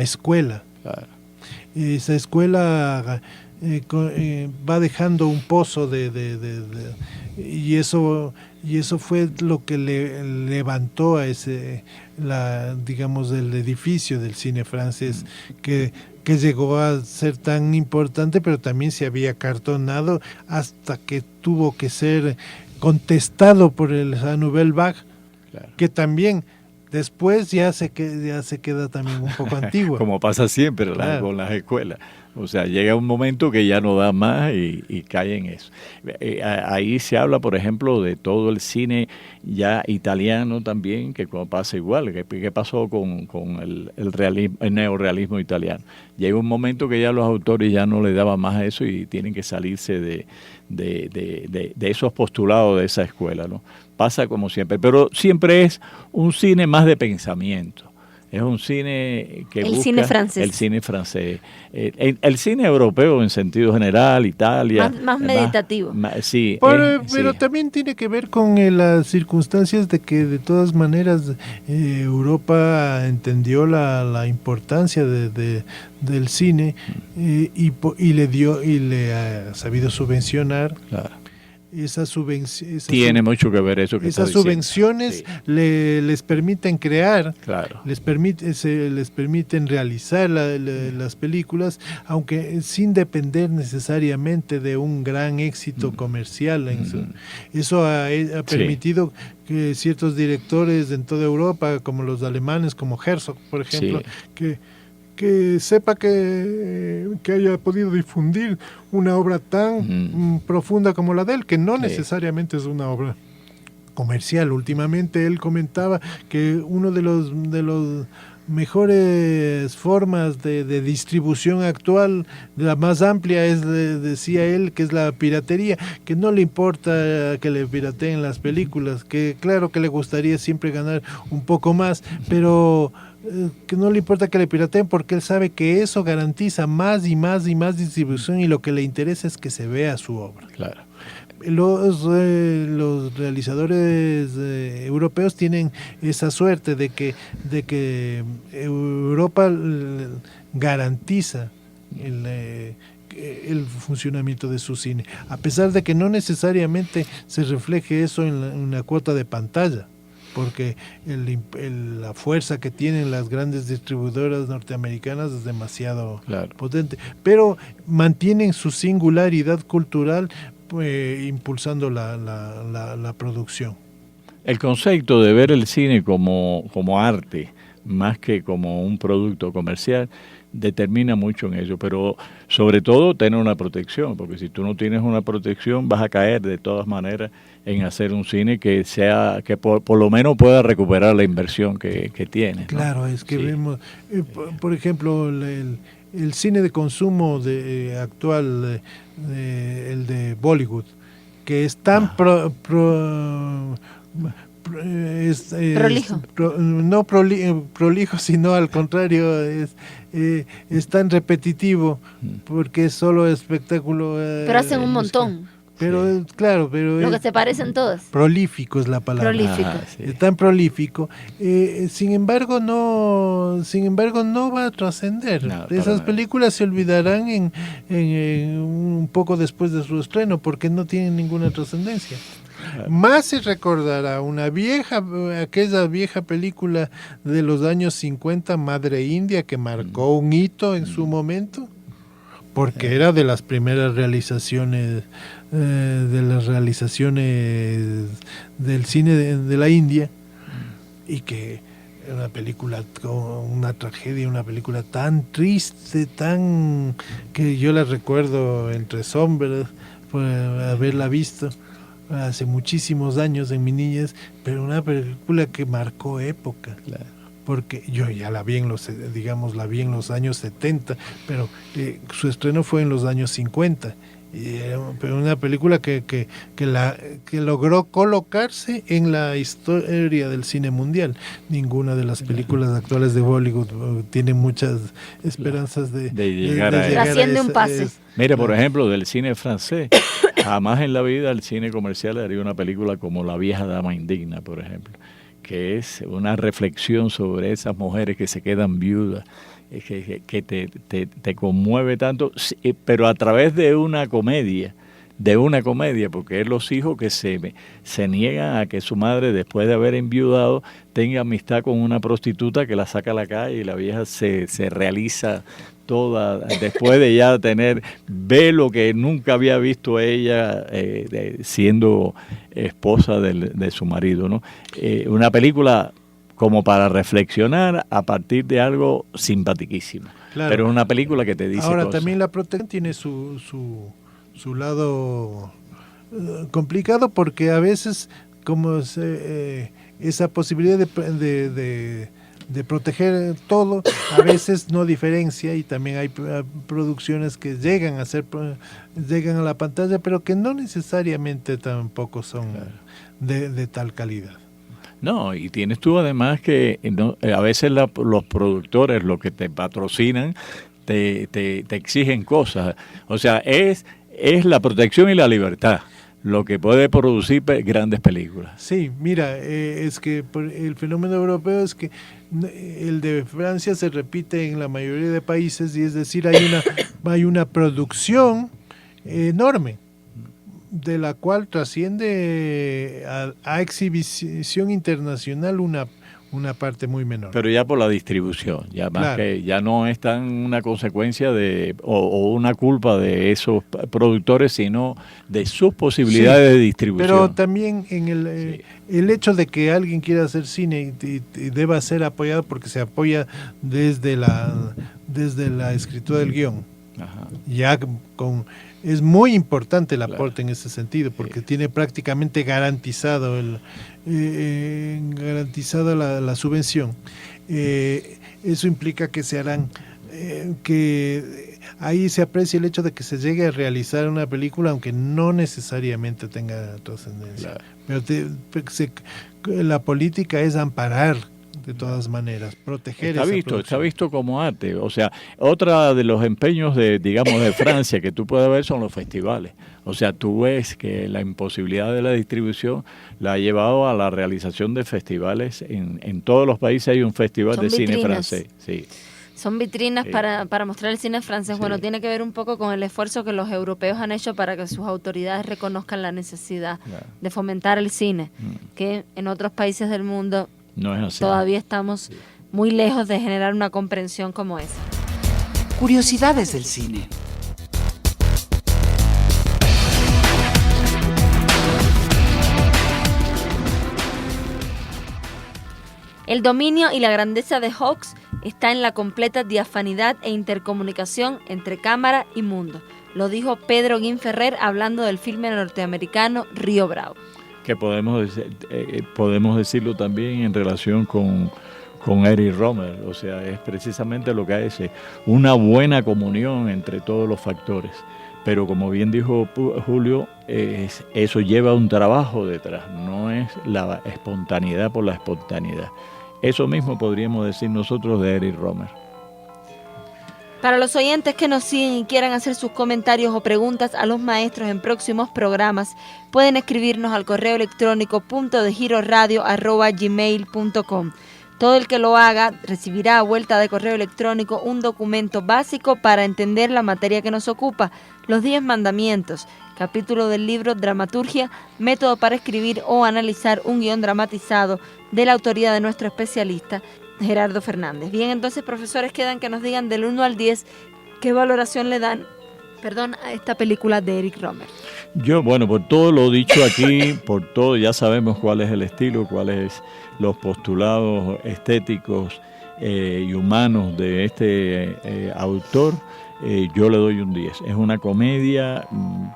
Speaker 4: escuela. Claro. Esa escuela va dejando un pozo y eso fue lo que levantó a digamos, el edificio del cine francés que llegó a ser tan importante, pero también se había acartonado hasta que tuvo que ser contestado por la Nouvelle Vague, claro, que también después ya se queda también un poco antiguo.
Speaker 3: Como pasa siempre, claro, con las escuelas. O sea, llega un momento que ya no da más y cae en eso. Ahí se habla, por ejemplo, de todo el cine ya italiano también, que pasa igual. ¿Qué pasó con el neorrealismo italiano? Llega un momento que ya los autores ya no le daban más a eso y tienen que salirse de esos postulados de esa escuela, ¿no? Pasa como siempre, pero siempre es un cine más de pensamiento. Es un cine que busca
Speaker 1: cine francés.
Speaker 3: El cine francés. El cine europeo en sentido general, Italia.
Speaker 1: Más meditativo.
Speaker 3: Sí.
Speaker 4: Pero también tiene que ver con las circunstancias de que de todas maneras Europa entendió la importancia del cine y le ha sabido subvencionar. Claro.
Speaker 3: Tiene mucho que ver eso que
Speaker 4: esas subvenciones, sí, les permiten crear,
Speaker 3: claro,
Speaker 4: les permiten realizar las películas, aunque sin depender necesariamente de un gran éxito comercial. Eso ha permitido que ciertos directores en toda Europa, como los alemanes, como Herzog, por ejemplo, sí, que sepa que haya podido difundir una obra tan profunda como la de él, que no necesariamente es una obra comercial. Últimamente él comentaba que uno de los mejores formas de distribución actual, la más amplia, decía él, que es la piratería, que no le importa que le pirateen las películas, que claro que le gustaría siempre ganar un poco más, pero que no le importa que le pirateen porque él sabe que eso garantiza más y más y más distribución, y lo que le interesa es que se vea su obra.
Speaker 3: Claro.
Speaker 4: Los realizadores europeos tienen esa suerte de que Europa garantiza el funcionamiento de su cine, a pesar de que no necesariamente se refleje eso en una cuota de pantalla, porque la fuerza que tienen las grandes distribuidoras norteamericanas es demasiado potente, pero mantienen su singularidad cultural, impulsando la producción.
Speaker 3: El concepto de ver el cine como arte, más que como un producto comercial, determina mucho en ello, pero sobre todo tener una protección, porque si tú no tienes una protección vas a caer de todas maneras en hacer un cine que por lo menos pueda recuperar la inversión que tiene, ¿no?
Speaker 4: Claro, es que vemos, por ejemplo, el cine de consumo actual, el de Bollywood, que es tan
Speaker 1: Prolijo.
Speaker 4: Prolijo, sino al contrario, es tan repetitivo porque es solo espectáculo.
Speaker 1: Pero hacen un montón.
Speaker 4: Pero claro, pero
Speaker 1: Lo que se parecen todas.
Speaker 4: prolífico es la palabra.
Speaker 1: Prolífico.
Speaker 3: Sí.
Speaker 4: Es tan prolífico. Sin embargo, no va a trascender.
Speaker 3: No, para
Speaker 4: Esas
Speaker 3: nada.
Speaker 4: películas se olvidarán en un poco después de su estreno porque no tienen ninguna trascendencia. Más se recordará aquella vieja película de los años 50, Madre India, que marcó un hito en su momento, porque era de las primeras realizaciones del cine de la India, y que era una película con una tragedia, una película tan triste, tan que yo la recuerdo entre sombras por haberla visto hace muchísimos años en mi niñez, pero una película que marcó época.
Speaker 3: Claro.
Speaker 4: Porque yo ya la vi en los años 70, pero su estreno fue en los años 50. Pero una película que logró colocarse en la historia del cine mundial. Ninguna de las películas actuales de Bollywood tiene muchas esperanzas de
Speaker 3: llegar a eso.
Speaker 1: Trasciende un pase.
Speaker 3: Mira, por ejemplo, del cine francés, jamás en la vida el cine comercial haría una película como La vieja dama indigna, por ejemplo, que es una reflexión sobre esas mujeres que se quedan viudas, que te conmueve tanto, pero a través de una comedia, porque es los hijos que se niegan a que su madre, después de haber enviudado, tenga amistad con una prostituta que la saca a la calle, y la vieja se realiza toda, después de ya ve lo que nunca había visto ella siendo esposa de su marido, ¿no? Una película como para reflexionar a partir de algo simpaticísimo.
Speaker 4: Claro.
Speaker 3: Pero es una película que te dice
Speaker 4: Ahora
Speaker 3: cosas.
Speaker 4: también la protección tiene su lado complicado, porque a veces como esa posibilidad de proteger todo, a veces no diferencia, y también hay producciones que llegan a la pantalla, pero que no necesariamente tampoco son de tal calidad.
Speaker 3: No, y tienes tú además que a veces los productores, los que te patrocinan, te exigen cosas. O sea, es la protección y la libertad lo que puede producir grandes películas.
Speaker 4: Sí, mira, es que el fenómeno europeo es que el de Francia se repite en la mayoría de países, y es decir, hay una producción enorme, de la cual trasciende a exhibición internacional una parte muy menor.
Speaker 3: Pero ya por la distribución, ya más
Speaker 4: Claro.
Speaker 3: que ya no es tan una consecuencia o una culpa de esos productores, sino de sus posibilidades de distribución.
Speaker 4: Pero también en el hecho de que alguien quiera hacer cine y deba ser apoyado, porque se apoya desde la escritura del guión.
Speaker 3: Ajá.
Speaker 4: Ya es muy importante el aporte en ese sentido, porque tiene prácticamente garantizada la subvención. Eso implica que se harán, que ahí se aprecia el hecho de que se llegue a realizar una película, aunque no necesariamente tenga trascendencia.
Speaker 3: Claro.
Speaker 4: Pero la política es amparar, de todas maneras, proteger esa producción.
Speaker 3: Está visto como arte. O sea, otra de los empeños de Francia que tú puedes ver son los festivales. O sea, tú ves que la imposibilidad de la distribución la ha llevado a la realización de festivales. En todos los países hay un festival
Speaker 1: Son
Speaker 3: de cine
Speaker 1: vitrinas.
Speaker 3: francés. Sí.
Speaker 1: Son vitrinas
Speaker 3: Sí.
Speaker 1: para mostrar el cine francés.
Speaker 3: Sí.
Speaker 1: Bueno, tiene que ver un poco con el esfuerzo que los europeos han hecho para que sus autoridades reconozcan la necesidad
Speaker 3: Claro.
Speaker 1: de fomentar el cine, que en otros países del mundo
Speaker 3: No es así.
Speaker 1: todavía estamos muy lejos de generar una comprensión como esa.
Speaker 2: Curiosidades del cine.
Speaker 1: El dominio y la grandeza de Hawks está en la completa diafanidad e intercomunicación entre cámara y mundo. Lo dijo Pedro Guín Ferrer hablando del filme norteamericano Río Bravo.
Speaker 3: Que podemos decirlo también en relación con Eric Romer. O sea, es precisamente lo que hace una buena comunión entre todos los factores. pero como bien dijo Julio, eso lleva un trabajo detrás, no es la espontaneidad por la espontaneidad. Eso mismo podríamos decir nosotros de Eric Rohmer.
Speaker 1: Para los oyentes que nos siguen y quieran hacer sus comentarios o preguntas a los maestros en próximos programas, pueden escribirnos al correo electrónico puntodegiroradio@gmail.com. Todo el que lo haga recibirá a vuelta de correo electrónico un documento básico para entender la materia que nos ocupa, los 10 mandamientos, capítulo del libro Dramaturgia, método para escribir o analizar un guión dramatizado de la autoría de nuestro especialista, Gerardo Fernández. Bien, entonces, profesores, quedan que nos digan del 1 al 10 qué valoración le dan, a esta película de Eric Rohmer.
Speaker 3: Yo, bueno, por todo lo dicho aquí, por todo ya sabemos cuál es el estilo, cuáles los postulados estéticos y humanos de este autor. Yo le doy un 10. Es una comedia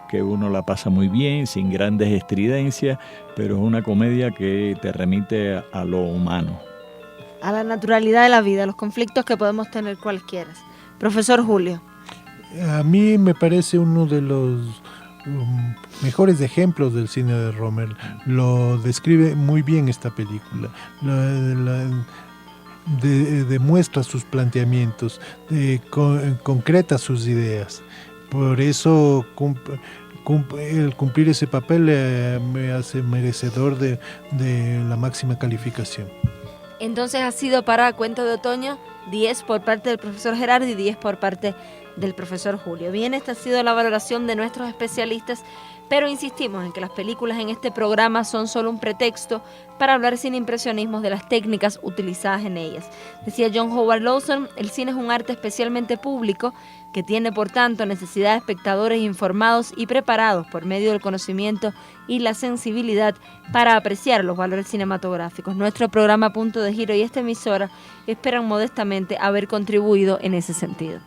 Speaker 3: que uno la pasa muy bien, sin grandes estridencias, pero es una comedia que te remite a lo humano.
Speaker 1: A la naturalidad de la vida, los conflictos que podemos tener cualquiera. Profesor Julio.
Speaker 4: A mí me parece uno de los mejores ejemplos del cine de Rohmer. Lo describe muy bien esta película. Demuestra sus planteamientos, concreta sus ideas. Por eso el cumplir ese papel me hace merecedor de la máxima calificación.
Speaker 1: Entonces ha sido para Cuento de Otoño 10 por parte del profesor Gerardo y 10 por parte del profesor Julio. Bien, esta ha sido la valoración de nuestros especialistas, pero insistimos en que las películas en este programa son solo un pretexto para hablar sin impresionismos de las técnicas utilizadas en ellas. Decía John Howard Lawson, el cine es un arte especialmente público que tiene por tanto necesidad de espectadores informados y preparados por medio del conocimiento y la sensibilidad para apreciar los valores cinematográficos. Nuestro programa Punto de Giro y esta emisora esperan modestamente haber contribuido en ese sentido.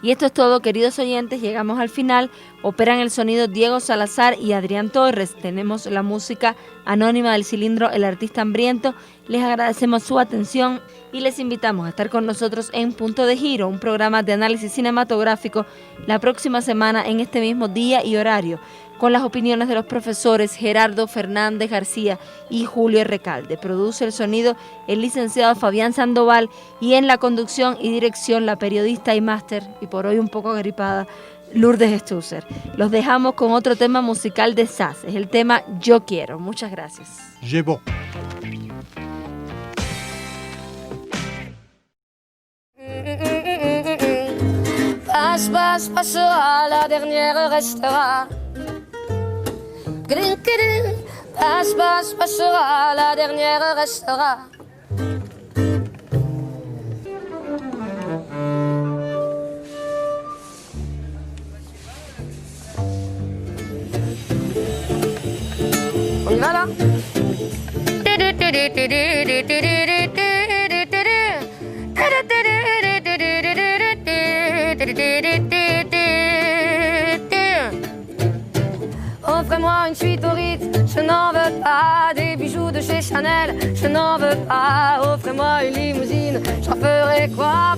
Speaker 1: Y esto es todo, queridos oyentes, llegamos al final. Operan el sonido Diego Salazar y Adrián Torres. Tenemos la música anónima del cilindro El Artista Hambriento. Les agradecemos su atención y les invitamos a estar con nosotros en Punto de Giro, un programa de análisis cinematográfico la próxima semana en este mismo día y horario, con las opiniones de los profesores Gerardo Fernández García y Julio Recalde. Produce el sonido el licenciado Fabián Sandoval y en la conducción y dirección la periodista y máster, y por hoy un poco agripada, Lourdes Stusser. Los dejamos con otro tema musical de Sass, es el tema Yo Quiero. Muchas gracias.
Speaker 4: Llevo.
Speaker 5: Passe, passe, passera, la dernière restera. Grin, grin. Passe, passe, passera, la dernière restera. On y va là? Offrez-moi une suite au Ritz, je n'en veux pas. Des bijoux de chez Chanel, je n'en veux pas. Offrez-moi une limousine, j'en ferai quoi?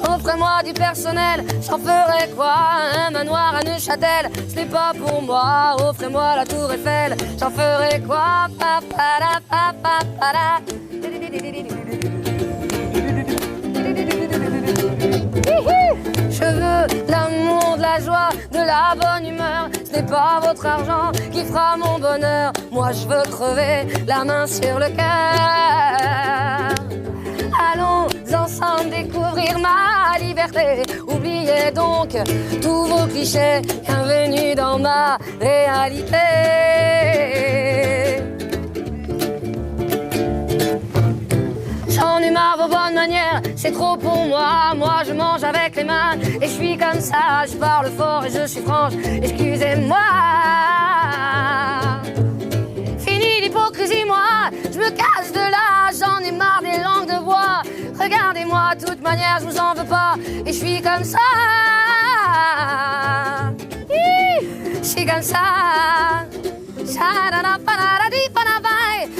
Speaker 5: Offrez-moi du personnel, j'en ferai quoi? Un manoir à Neuchâtel, ce n'est pas pour moi. Offrez-moi la tour Eiffel, j'en ferai quoi? Je veux l'amour, de la joie, de la bonne humeur. Ce n'est pas votre argent qui fera mon bonheur. Moi je veux crever la main sur le cœur. Allons ensemble découvrir ma liberté. Oubliez donc tous vos clichés. Bienvenue dans ma réalité. J'en ai marre vos bonnes manières, c'est trop pour moi. Moi je mange avec les mains et je suis comme ça. Je parle fort et je suis franche, excusez-moi. Fini l'hypocrisie, moi, je me casse de là. J'en ai marre des langues de bois. Regardez-moi, de toute manière je vous en veux pas. Et je suis comme ça. Je suis comme ça.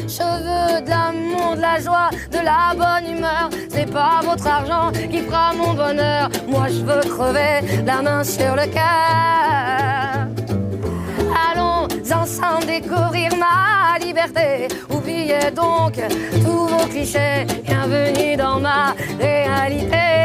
Speaker 5: Je veux de l'amour, de la joie, de la bonne humeur. C'est pas votre argent qui fera mon bonheur. Moi je veux crever la main sur le cœur. Allons ensemble découvrir ma liberté. Oubliez donc tous vos clichés. Bienvenue dans ma réalité.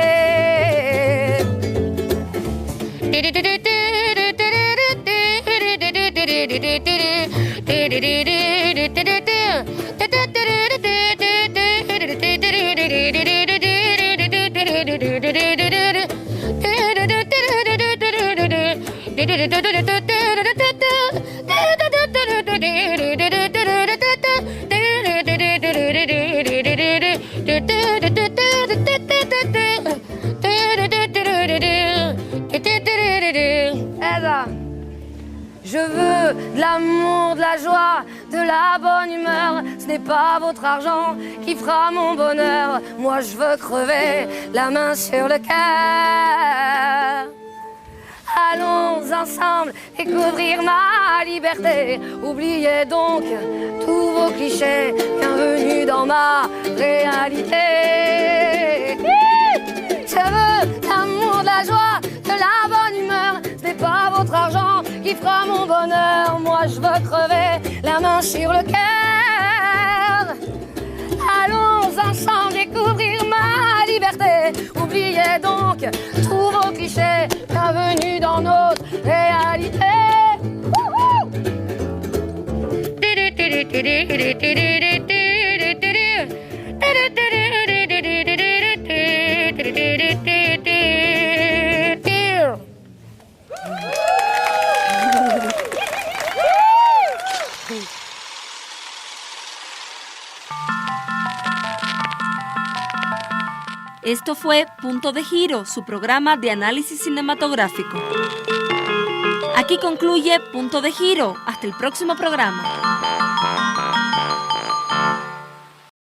Speaker 5: Je veux de l'amour, de la joie, de la bonne humeur. Ce n'est pas votre argent qui fera mon bonheur. Moi je veux crever la main sur le cœur. Allons ensemble découvrir ma liberté. Oubliez donc tous vos clichés. Bienvenue dans ma réalité. Je veux de l'amour, de la joie, de la bonne humeur. Ce n'est pas votre argent qui fera mon bonheur. Moi je veux crever la main sur le cœur. Allons ensemble découvrir ma liberté. Oubliez donc tous vos clichés. Bienvenue dans notre réalité.
Speaker 1: Esto fue Punto de Giro, su programa de análisis cinematográfico. Aquí concluye Punto de Giro. Hasta el próximo programa.